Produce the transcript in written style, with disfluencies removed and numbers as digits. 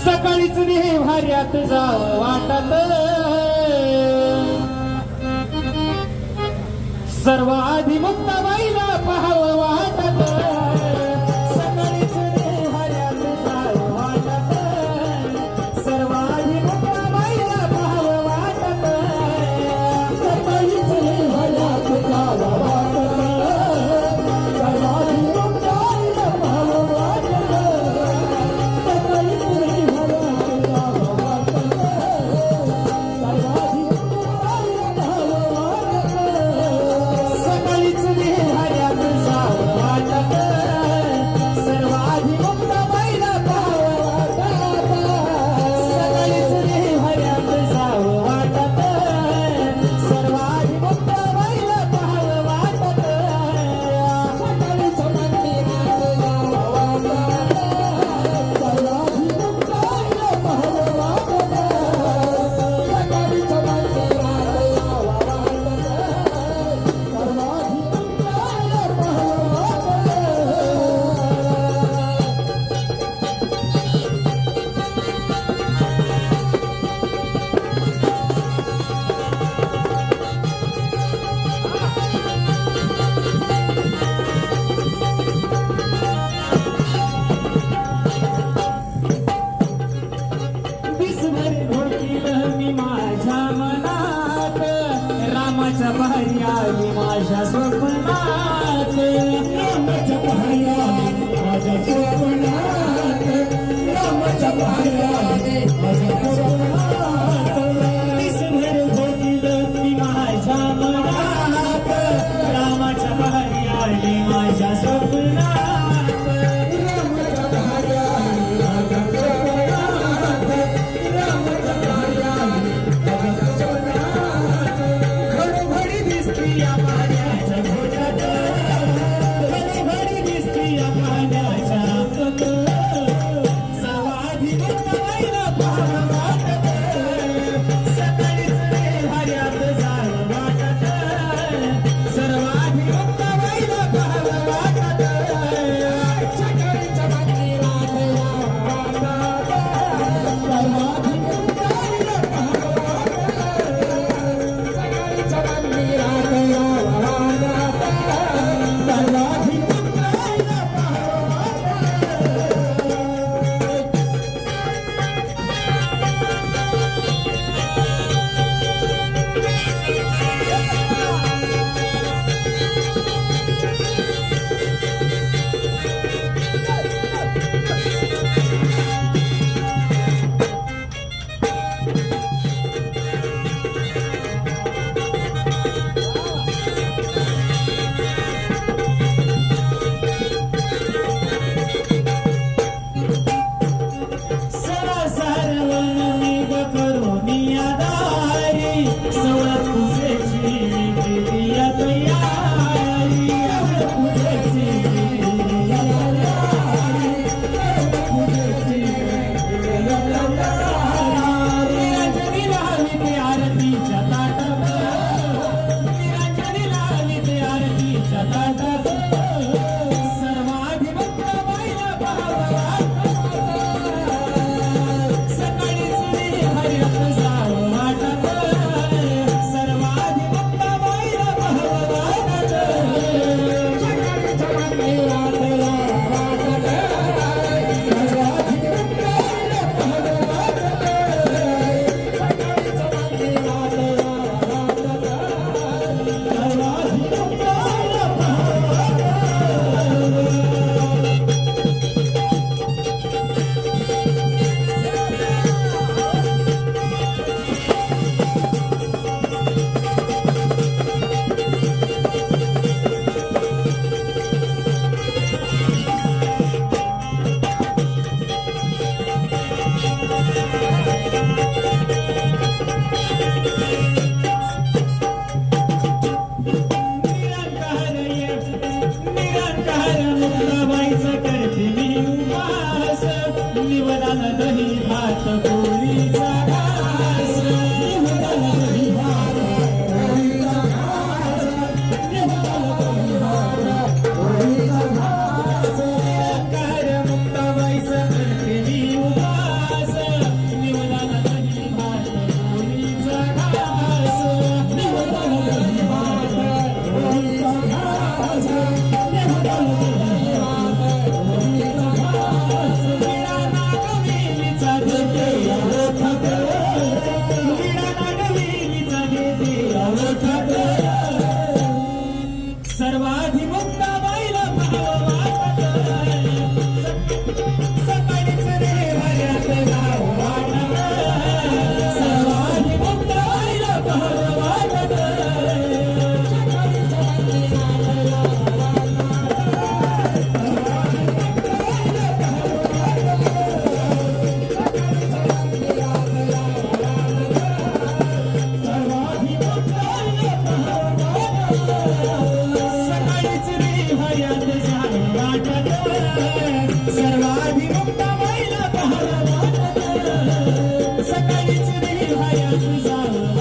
सकाळीच निभार्यात जावं वाटत सर्व आधी मुक्ताबाईला पाहावं वाटत सकाळीच निभार्यात जावं वाटत सर्व आधी मुक्ताबाईला पाहावं वाटत सकाळीच निभार्यात जावं वाटत सर्व आधी मुक्ताबाईला पाहावं वाटत सकाळीच निभार्यात जावं वाटत सर्व आधी मुक्ताबाईला पाहावं वाटत सकाळीच निभार्यात जावं वाटत सर्व आधी मुक्ताबाईला पाहावं वाटत सकाळीच निभार्यात जावं वाटत सर्व आधी मुक्ताबाईला पाहावं वाटत सकाळीच मंदिरात जावं वाटत सर्व आधी मुक्ताबाईला पाहावं वाटत सकाळीच मंदिरात जावं वाटत सर्व आधी मुक्ताबाईला पाहावं वाटत दिसभर घोटीलं मी माझ्या मनात रामाच्या पहारी आली माझ्या स्वप्नात रामाच्या पहारी आली माझ्या स्वप्नात रामाच्या पहारी आली माझ्या स्वप्नात दिसभर घोटीलं मी माझ्या मनात रामाच्या पहारी आली माझ्या स्वप्नात रामाच्या पहारी आली माझ्या स्वप्नात रामाच्या पहारी आली माझ्या स्वप्नात घडघडी दिसती या पाण्याच्या घोटात घडघडी दिसती या पाण्याच्या घोटात सर्व आधी मुक्ताबाईला पाहावं वाटत सकाळीच निभार्यात जावं वाटत सर्व आधी मुक्ताबाईला पाहावं वाटत सकाळीच्या मंदिरात यावं वाटत सर्व आधी मुक्ताबाईला पाहावं वाटत सकाळीच्या मंदिरात यावं वाटत सर्व आधी मुक्ताबाईला पाहावं वाटत सर्वाधी मुक्ता बाईला भाव वाटत सकाळीच रे भऱ्यात गाव वाटत सर्वाधी मुक्ता बाईला भाव वाटत सर्वाधी मुक्ता सकाळीच रे भऱ्यात गाव वाटत सर्वाधी मुक्ता बाईला भाव वाटत सकाळीच रे भऱ्यात गाव